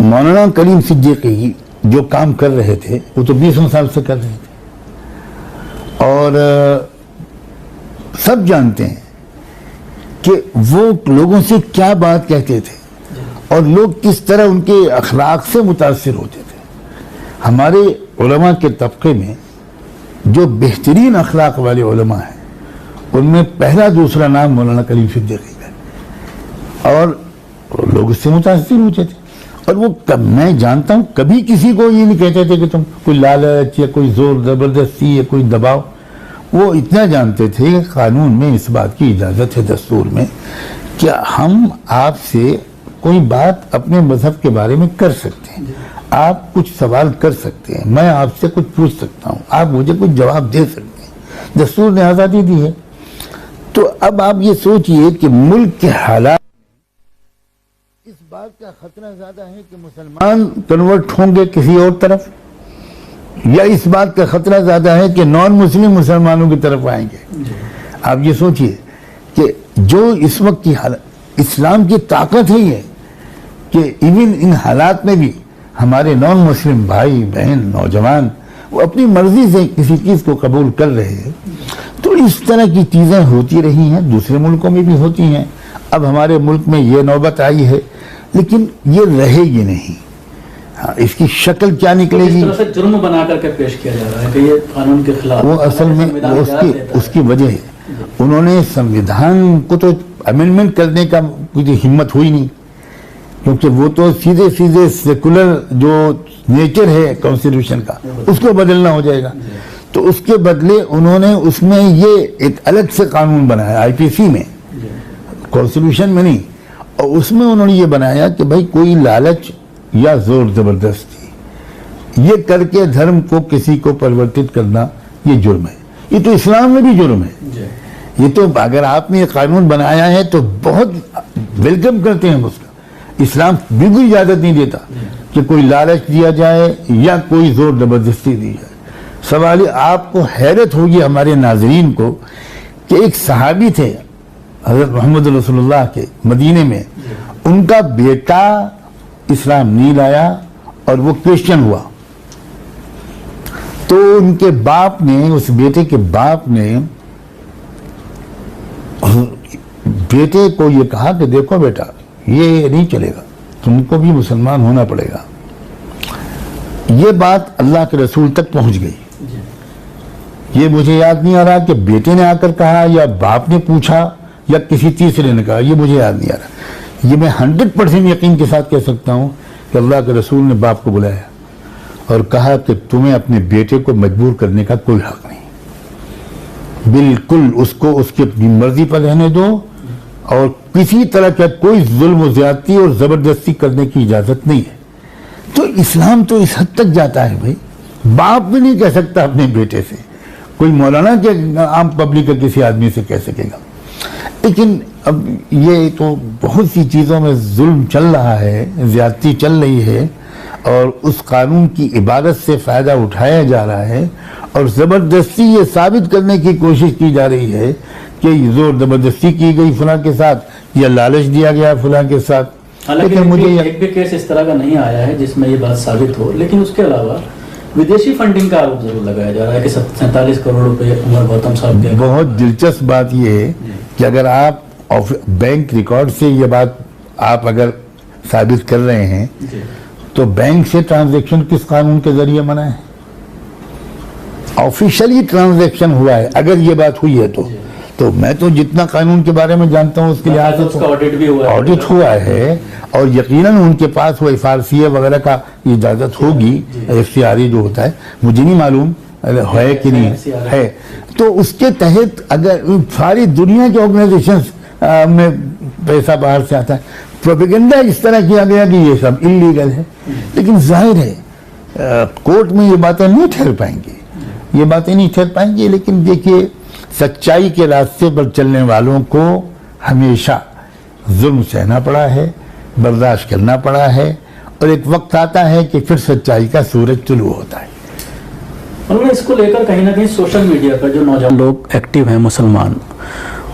مولانا کلیم صدیقی جو کام کر رہے تھے وہ تو 20 سال سے کر رہے تھے، اور سب جانتے ہیں کہ وہ لوگوں سے کیا بات کہتے تھے اور لوگ کس طرح ان کے اخلاق سے متاثر ہوتے تھے۔ ہمارے علماء کے طبقے میں جو بہترین اخلاق والے علماء ہیں ان میں پہلا دوسرا نام مولانا کلیم صدیقی کا، اور لوگ اس سے متاثر ہوتے تھے۔ اور وہ میں جانتا ہوں کبھی کسی کو یہ نہیں کہتے تھے کہ تم کوئی لالچ یا کوئی زور زبردستی یا کوئی دباؤ، وہ اتنا جانتے تھے کہ قانون میں اس بات کی اجازت ہے، دستور میں، کہ ہم آپ سے کوئی بات اپنے مذہب کے بارے میں کر سکتے ہیں، آپ کچھ سوال کر سکتے ہیں، میں آپ سے کچھ پوچھ سکتا ہوں، آپ مجھے کچھ جواب دے سکتے ہیں، دستور نے آزادی دی ہے۔ تو اب آپ یہ سوچئے کہ ملک کے حالات اس بات کا خطرہ زیادہ ہے کہ مسلمان کنورٹ ہوں گے کسی اور طرف، یا اس بات کا خطرہ زیادہ ہے کہ نان مسلم مسلمانوں کی طرف آئیں گے؟ آپ یہ سوچئے کہ جو اس وقت کی حالت، اسلام کی طاقت ہے یہ کہ ایون ان حالات میں بھی ہمارے نان مسلم بھائی بہن نوجوان وہ اپنی مرضی سے کسی چیز کو قبول کر رہے ہیں۔ تو اس طرح کی چیزیں ہوتی رہی ہیں، دوسرے ملکوں میں بھی ہوتی ہیں، اب ہمارے ملک میں یہ نوبت آئی ہے، لیکن یہ رہے گی نہیں۔ اس کی شکل کیا نکلے گی؟ اس طرح سے جرم بنا کر کے پیش کیا جا رہا ہے کہ یہ قانون کے خلاف، وہ اصل میں اس کی وجہ ہے انہوں نے سنویدھان کو تو امینڈمنٹ کرنے کا کوئی ہمت ہوئی نہیں، کیونکہ وہ تو سیدھے سیکولر جو نیچر ہے کانسٹیٹیوشن کا اس کو بدلنا ہو جائے گا۔ تو اس کے بدلے انہوں نے اس میں یہ ایک الگ سے قانون بنایا، آئی پی سی میں، کانسٹیٹیوشن میں نہیں، اور اس میں انہوں نے یہ بنایا کہ بھائی کوئی لالچ یا زور زبردستی یہ کر کے دھرم کو کسی کو پرورتت کرنا یہ جرم ہے۔ یہ تو اسلام میں بھی جرم ہے۔ یہ تو اگر آپ نے یہ قانون بنایا ہے تو بہت ویلکم کرتے ہیں ہم اس کا۔ اسلام بالکل اجازت نہیں دیتا کہ کوئی لالچ دیا جائے یا کوئی زور زبردستی دی جائے۔ سوال آپ کو حیرت ہوگی ہمارے ناظرین کو کہ ایک صحابی تھے حضرت محمد رسول اللہ کے، مدینے میں، ان کا بیٹا اسلام نہیں لایا اور وہ کرسچن ہوا، تو ان کے باپ نے، اس بیٹے کے باپ نے بیٹے کو یہ کہا کہ دیکھو بیٹا یہ نہیں چلے گا، تم کو بھی مسلمان ہونا پڑے گا۔ یہ بات اللہ کے رسول تک پہنچ گئی۔ یہ مجھے یاد نہیں آ رہا کہ بیٹے نے آ کر کہا یا باپ نے پوچھا یا کسی تیسرے نے کہا، یہ مجھے یاد نہیں آ رہا۔ یہ میں 100% یقین کے ساتھ کہہ سکتا ہوں کہ اللہ کے رسول نے باپ کو بلایا اور کہا کہ تمہیں اپنے بیٹے کو مجبور کرنے کا کوئی حق نہیں، بالکل اس کو اس کی اپنی مرضی پر رہنے دو، اور کسی طرح کا کوئی ظلم و زیادتی اور زبردستی کرنے کی اجازت نہیں ہے۔ تو اسلام تو اس حد تک جاتا ہے بھائی، باپ بھی نہیں کہہ سکتا اپنے بیٹے سے، کوئی مولانا کے عام پبلک کا کسی آدمی سے کہہ سکے گا۔ لیکن اب یہ تو بہت سی چیزوں میں ظلم چل رہا ہے، زیادتی چل رہی ہے، اور اس قانون کی عبادت سے فائدہ اٹھایا جا رہا ہے، اور زبردستی یہ ثابت کرنے کی کوشش کی جا رہی ہے کہ زور زبردستی کی گئی فلاں کے ساتھ یا لالچ دیا گیا فلاں کے ساتھ۔ حالانکہ مجھے ایک بھی کیس اس طرح کا نہیں آیا ہے جس میں یہ بات ثابت ہو، لیکن اس کے علاوہ ودیشی فنڈنگ کا آروپ ضرور لگایا جا رہا ہے کہ 47 کروڑ روپے عمر گوتم صاحب کے۔ بہت دلچسپ بات یہ ہے کہ اگر آپ بینک ریکارڈ سے یہ بات آپ اگر ثابت کر رہے ہیں تو بینک سے ٹرانزیکشن کس قانون کے ذریعے منع ہے؟ آفیشلی ٹرانزیکشن ہوا ہے اگر یہ بات ہوئی ہے تو میں تو جتنا قانون کے بارے میں جانتا ہوں اس کے لحاظ سے آڈٹ ہوا ہے، اور یقیناً ان کے پاس وہ FRCA وغیرہ کا اجازت ہوگی، FCRA جو ہوتا ہے، مجھے نہیں معلوم ہے کہ نہیں ہے۔ تو اس کے تحت اگر ساری دنیا کے آرگنائزیشنز میں پیسہ باہر سے آتا ہے، پروپیگنڈا اس طرح کیا گیا کہ یہ سب انلیگل ہے، لیکن ظاہر ہے کورٹ میں یہ باتیں نہیں ٹھہر پائیں گی، لیکن دیکھیے سچائی کے راستے پر چلنے والوں کو ہمیشہ ظلم سہنا پڑا ہے، برداشت کرنا پڑا ہے، اور ایک وقت آتا ہے کہ پھر سچائی کا سورج طلوع ہوتا ہے۔ اس کو لے کر کہیں نہ کہیں سوشل میڈیا پر جو نوجوان لوگ ایکٹیو ہیں مسلمان،